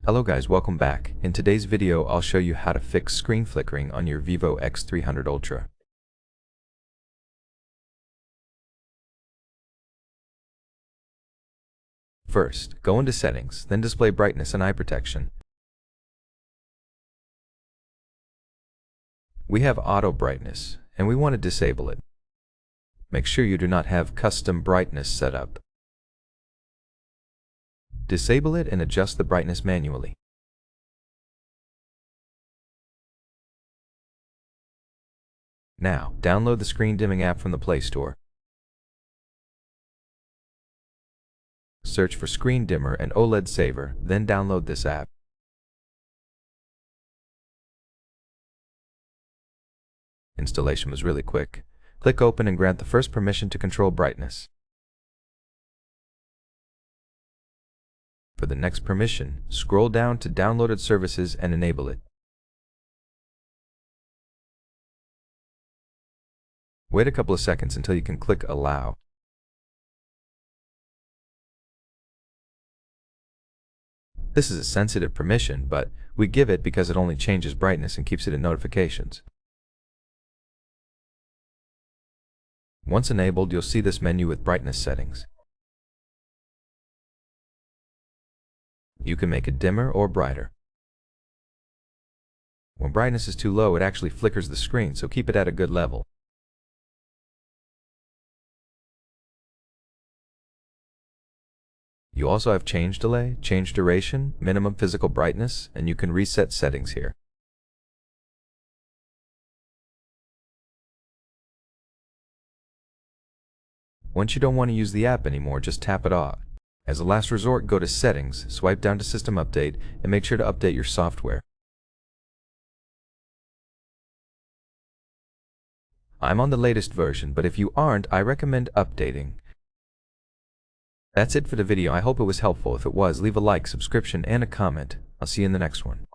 Hello guys, welcome back. In today's video, I'll show you how to fix screen flickering on your VIVO X300 Ultra. First, go into Settings, then Display Brightness and Eye Protection. We have Auto Brightness, and we want to disable it. Make sure you do not have Custom Brightness set up. Disable it and adjust the brightness manually. Now, download the screen dimming app from the Play Store. Search for Screen Dimmer and OLED Saver, then download this app. Installation was really quick. Click Open and grant the first permission to control brightness. For the next permission, scroll down to Downloaded Services and enable it. Wait a couple of seconds until you can click Allow. This is a sensitive permission, but we give it because it only changes brightness and keeps it in notifications. Once enabled, you'll see this menu with brightness settings. You can make it dimmer or brighter. When brightness is too low, it actually flickers the screen, so keep it at a good level. You also have change delay, change duration, minimum physical brightness, and you can reset settings here. Once you don't want to use the app anymore, just tap it off. As a last resort, go to Settings, swipe down to System Update, and make sure to update your software. I'm on the latest version, but if you aren't, I recommend updating. That's it for the video. I hope it was helpful. If it was, leave a like, subscription, and a comment. I'll see you in the next one.